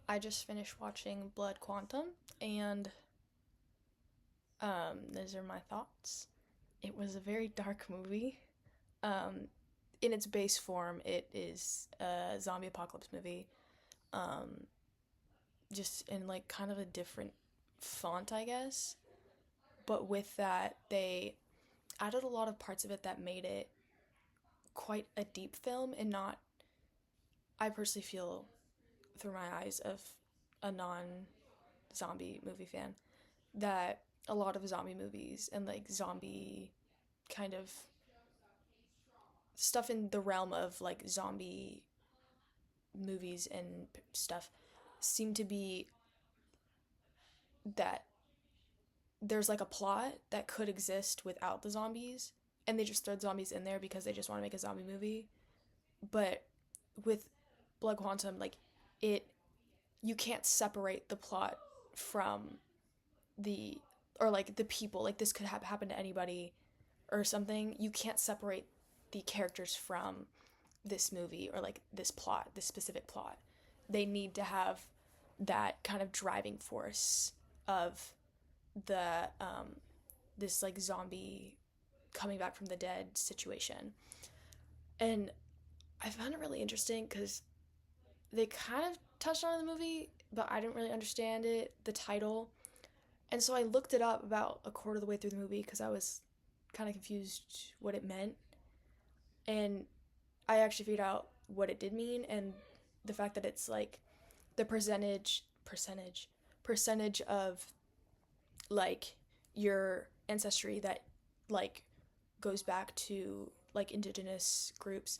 I just finished watching Blood Quantum, and those are my thoughts. It was a very dark movie. Um, in its base form, it is a zombie apocalypse movie. Um, just in like kind of a different font, I guess. But with that, they added a lot of parts of it that made it quite a deep film and not, I personally feel through my eyes of a non zombie movie fan, that a lot of zombie movies and like zombie kind of stuff in the realm of like zombie movies and stuff seem to be that there's like a plot that could exist without the zombies and they just throw zombies in there because they just want to make a zombie movie. But with Blood Quantum, like it you can't separate the plot from the or like the people. Like this could happen to anybody or something. You can't separate the characters from this movie or like this plot, this specific plot. They need to have that kind of driving force of the this like zombie coming back from the dead situation. And I found it really interesting because they kind of touched on it in the movie, but I didn't really understand it, the title. And so I looked it up about a quarter of the way through the movie because I was kind of confused what it meant. And I actually figured out what it did mean and the fact that it's like the percentage of like your ancestry that like goes back to like indigenous groups.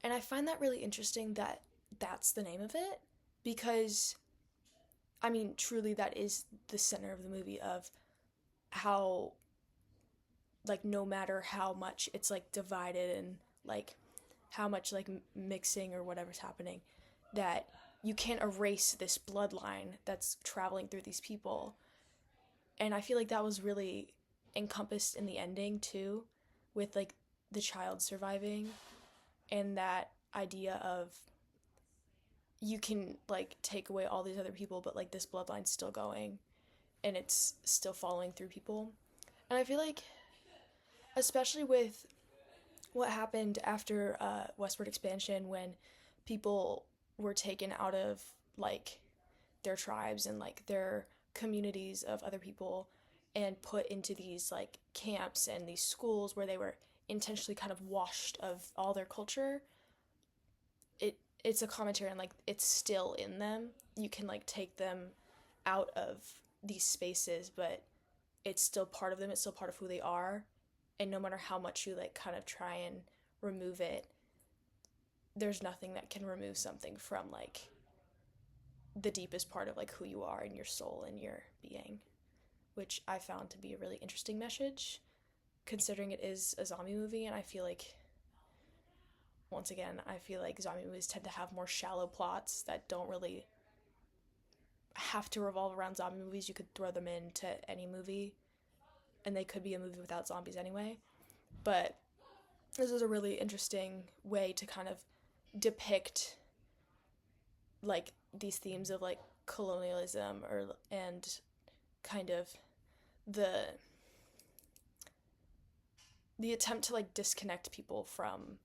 And I find that really interesting that that's the name of it because I mean truly that is the center of the movie of how like no matter how much it's like divided and like how much like mixing or whatever's happening, that you can't erase this bloodline that's traveling through these people. And I feel like that was really encompassed in the ending too, with like the child surviving and that idea of you can like take away all these other people, but like this bloodline's still going and it's still following through people. And I feel like, especially with what happened after westward expansion when people were taken out of like their tribes and like their communities of other people and put into these like camps and these schools where they were intentionally kind of washed of all their culture. It's a commentary on like it's still in them. You can like take them out of these spaces, but it's still part of them. It's still part of who they are. And no matter how much you like kind of try and remove it, there's nothing that can remove something from like the deepest part of like who you are and your soul and your being, which I found to be a really interesting message considering it is a zombie movie. And I feel like, once again, I feel like zombie movies tend to have more shallow plots that don't really have to revolve around zombie movies. You could throw them into any movie and they could be a movie without zombies anyway. But this is a really interesting way to kind of depict like these themes of like colonialism or and kind of the the attempt to like disconnect people from,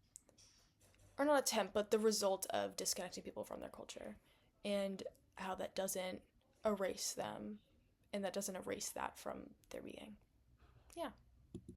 or not attempt, but the result of disconnecting people from their culture and how that doesn't erase them and that doesn't erase that from their being. Yeah.